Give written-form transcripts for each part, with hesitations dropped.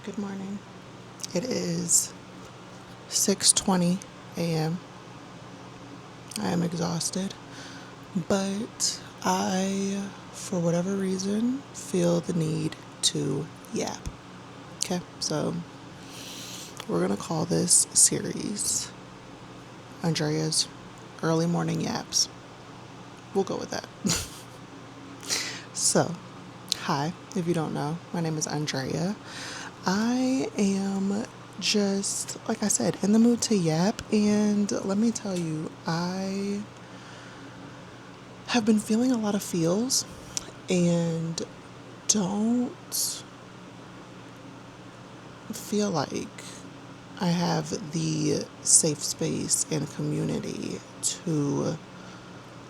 Good morning. It is 6:20 a.m. I am exhausted, but I, for whatever reason, feel the need to yap. Okay, so we're gonna call this series Andrea's Early Morning Yaps. We'll go with that. So, hi, if you don't know, my name is Andrea. I am just, like I said, in the mood to yap, and let me tell you, I have been feeling a lot of feels and don't feel like I have the safe space and community to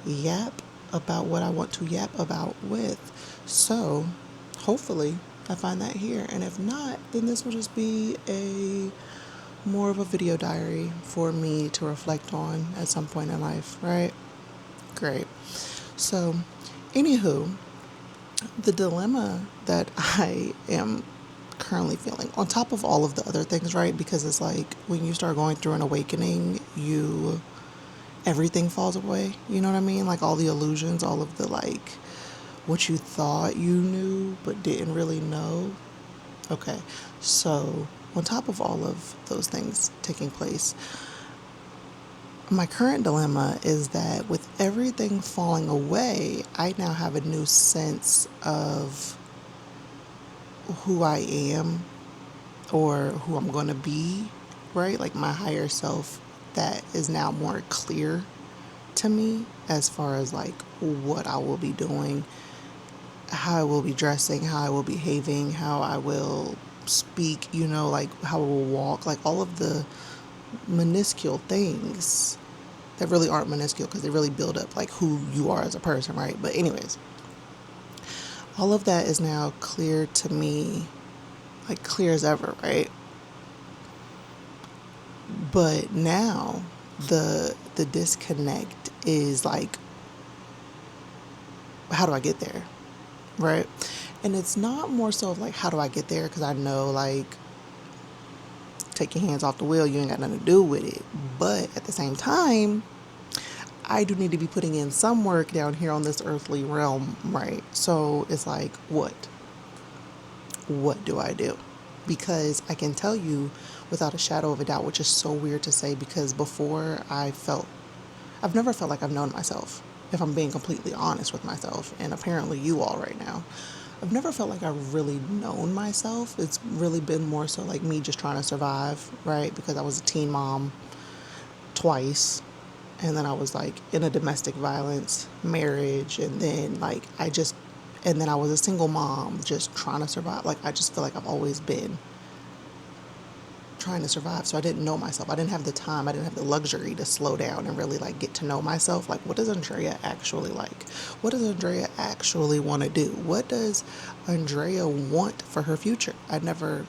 yap about what I want to yap about with. So, hopefully, I find that here. And if not, then this will just be a more of a video diary for me to reflect on at some point in life, right? Great. So, anywho, the dilemma that I am currently feeling, on top of all of the other things, right? Because it's like when you start going through an awakening, everything falls away. You know what I mean? Like all the illusions, all of the like what you thought you knew but didn't really know. Okay. So, on top of all of those things taking place, my current dilemma is that with everything falling away, I now have a new sense of who I am or who I'm going to be, right? Like my higher self that is now more clear to me as far as like what I will be doing, how I will be dressing, how I will be behaving, how I will speak, like how I will walk, like all of the minuscule things that really aren't minuscule because they really build up like who you are as a person, right? But anyways, all of that is now clear to me, like clear as ever, right? But now the disconnect is like, how do I get there, right? And it's not more so of like, how do I get there? Because I know like, take your hands off the wheel, you ain't got nothing to do with it. But at the same time, I do need to be putting in some work down here on this earthly realm, right? So it's like, what do I do? Because I can tell you without a shadow of a doubt, which is so weird to say because before I've never felt like I've known myself, if I'm being completely honest with myself, and apparently you all right now. I've never felt like I've really known myself. It's really been more so like me just trying to survive, right? Because I was a teen mom twice, and then I was like in a domestic violence marriage, and then and then I was a single mom just trying to survive. Like I just feel like I've always been trying to survive. So I didn't know myself. I didn't have the time. I didn't have the luxury to slow down and really like get to know myself. Like, what does Andrea actually like? What does Andrea actually want to do? What does Andrea want for her future? I never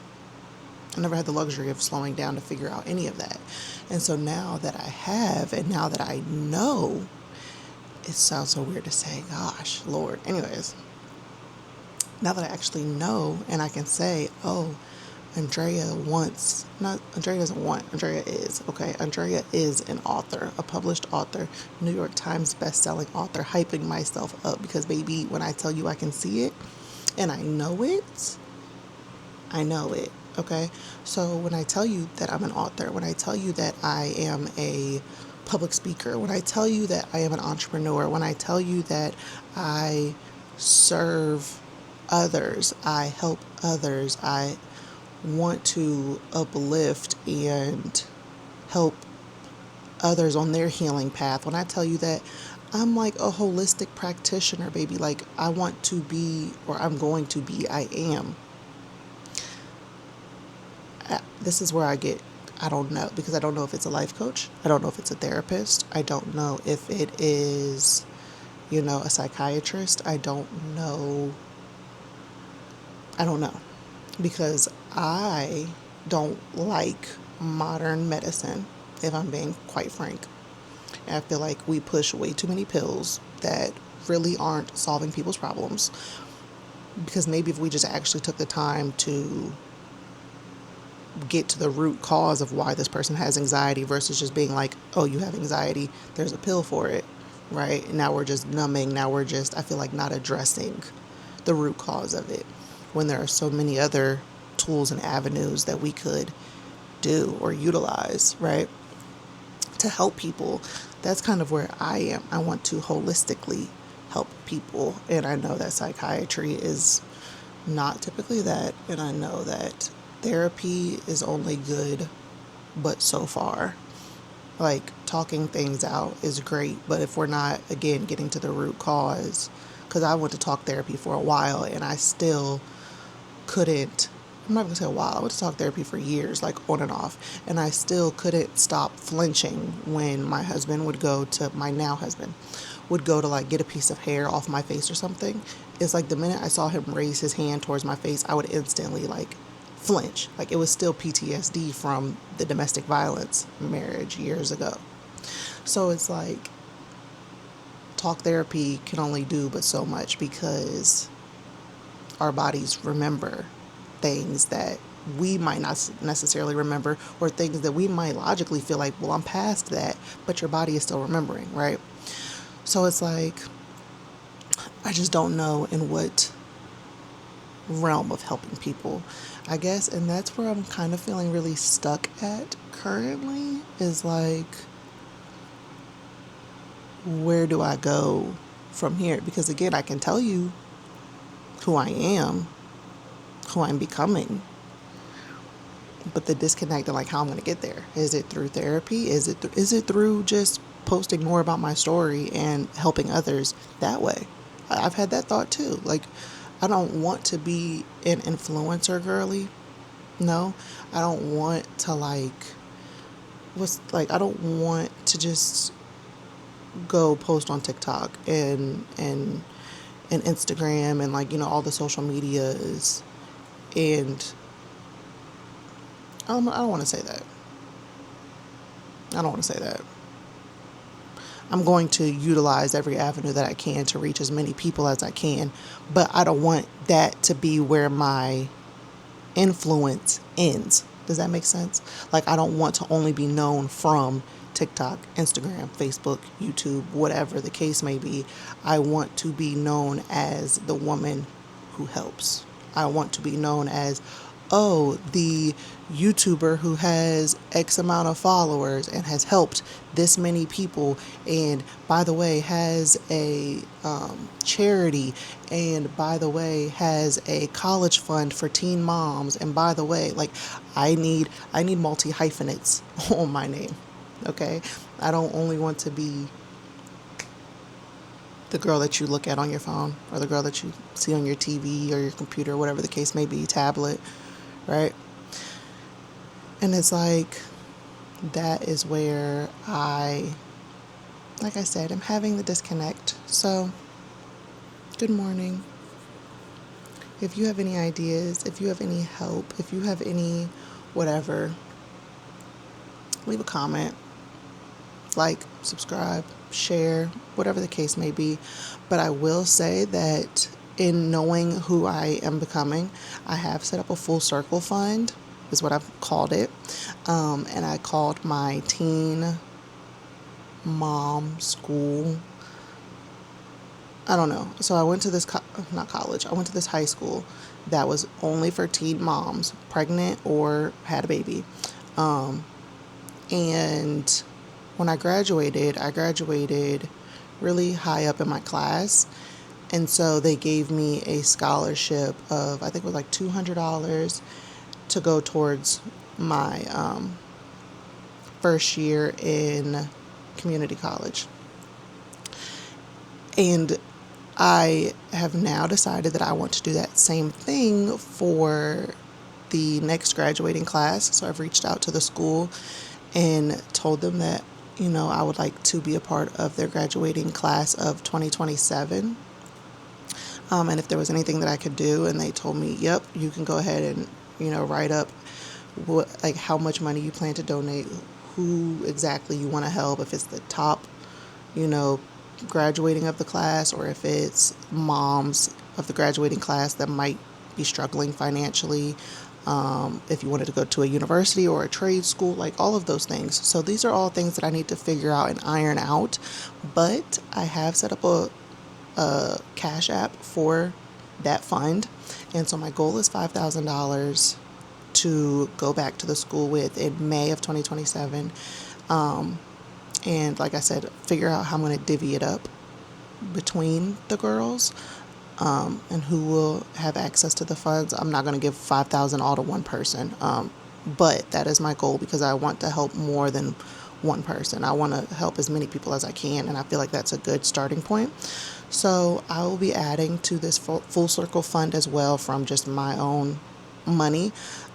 had the luxury of slowing down to figure out any of that. And so now that I have, and now that I know, it sounds so weird to say, gosh, Lord. Anyways, now that I actually know and I can say, oh, Andrea wants, not, Andrea doesn't want, Andrea is, okay? Andrea is an author, a published author, New York Times best-selling author, hyping myself up because, baby, when I tell you I can see it and I know it, okay? So when I tell you that I'm an author, when I tell you that I am a public speaker, when I tell you that I am an entrepreneur, when I tell you that I serve others, I help others, I want to uplift and help others on their healing path, when I tell you that I'm like a holistic practitioner, baby, like I want to be, or I'm going to be, I am. This is where I don't know, because I don't know if it's a life coach. I don't know if it's a therapist. I don't know if it is, a psychiatrist. I don't know. I don't know. Because I don't like modern medicine, if I'm being quite frank. I feel like we push way too many pills that really aren't solving people's problems. Because maybe if we just actually took the time to get to the root cause of why this person has anxiety versus just being like, oh, you have anxiety, there's a pill for it, right? Now we're just numbing. Now we're just, I feel like, not addressing the root cause of it when there are so many other tools and avenues that we could do or utilize, right? To help people. That's kind of where I am. I want to holistically help people. And I know that psychiatry is not typically that. And I know that therapy is only good, but so far. Like, talking things out is great, but if we're not, again, getting to the root cause, because I went to talk therapy for a while and I still couldn't, I'm not going to say a while, I went to talk therapy for years, like on and off, and I still couldn't stop flinching when my husband would go to, my now husband, would go to like get a piece of hair off my face or something. It's like the minute I saw him raise his hand towards my face, I would instantly like flinch. Like it was still PTSD from the domestic violence marriage years ago. So it's like talk therapy can only do but so much because our bodies remember things that we might not necessarily remember, or things that we might logically feel like, well, I'm past that, but your body is still remembering, right? So it's like, I just don't know in what realm of helping people, I guess. And that's where I'm kind of feeling really stuck at currently, is like, where do I go from here? Because again, I can tell you who I am, who I'm becoming, but the disconnect and like how I'm going to get there. Is it through therapy? Is it through just posting more about my story and helping others that way? I've had that thought too. Like, I don't want to be an influencer girly. No, I don't want to I don't want to just go post on TikTok and Instagram and like, all the social medias, and I don't want to say that. I don't want to say that. I'm going to utilize every avenue that I can to reach as many people as I can, but I don't want that to be where my influence ends. Does that make sense? Like, I don't want to only be known from TikTok, Instagram, Facebook, YouTube, whatever the case may be. I want to be known as the woman who helps. I want to be known as, oh, the YouTuber who has X amount of followers and has helped this many people, and by the way, has a charity, and by the way, has a college fund for teen moms, and by the way, like, I need multi hyphenates on my name. Okay, I don't only want to be the girl that you look at on your phone, or the girl that you see on your TV or your computer, whatever the case may be, tablet, right? And it's like, that is where like I said, I'm having the disconnect. So, good morning. If you have any ideas, if you have any help, if you have any whatever, leave a comment, like, subscribe, share, whatever the case may be. But I will say that in knowing who I am becoming, I have set up a full circle fund, is what I've called it. And I called my teen mom school. I don't know. So I went to this, not college, I went to this high school that was only for teen moms, pregnant or had a baby. And when I graduated really high up in my class. And so they gave me a scholarship of, I think it was like $200 to go towards my first year in community college. And I have now decided that I want to do that same thing for the next graduating class. So I've reached out to the school and told them that, I would like to be a part of their graduating class of 2027. And if there was anything that I could do, and they told me, yep, you can go ahead and, write up how much money you plan to donate, who exactly you want to help, if it's the top, graduating of the class, or if it's moms of the graduating class that might be struggling financially. if you wanted to go to a university or a trade school, like all of those things. So these are all things that I need to figure out and iron out. But I have set up a Cash App for that fund. And so my goal is $5,000 to go back to the school with in May of 2027. And like I said, figure out how I'm going to divvy it up between the girls, and who will have access to the funds. I'm not going to give 5,000 all to one person, but that is my goal because I want to help more than one person. I want to help as many people as I can, and I feel like that's a good starting point. So I will be adding to this full circle fund as well from just my own money.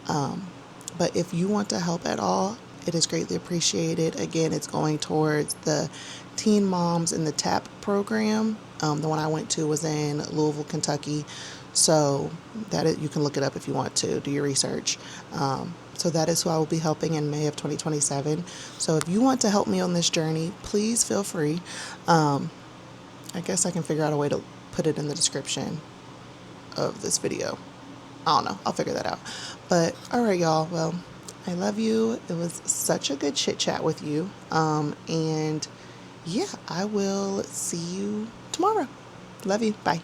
But if you want to help at all, it is greatly appreciated. Again, it's going towards the teen moms in the TAPP program. The one I went to was in Louisville, Kentucky. So you can look it up if you want to do your research. So that is who I will be helping in May of 2027. So if you want to help me on this journey, please feel free. I guess I can figure out a way to put it in the description of this video. I don't know. I'll figure that out. But all right, y'all. Well, I love you. It was such a good chit chat with you. And yeah, I will see you tomorrow. Love you. Bye.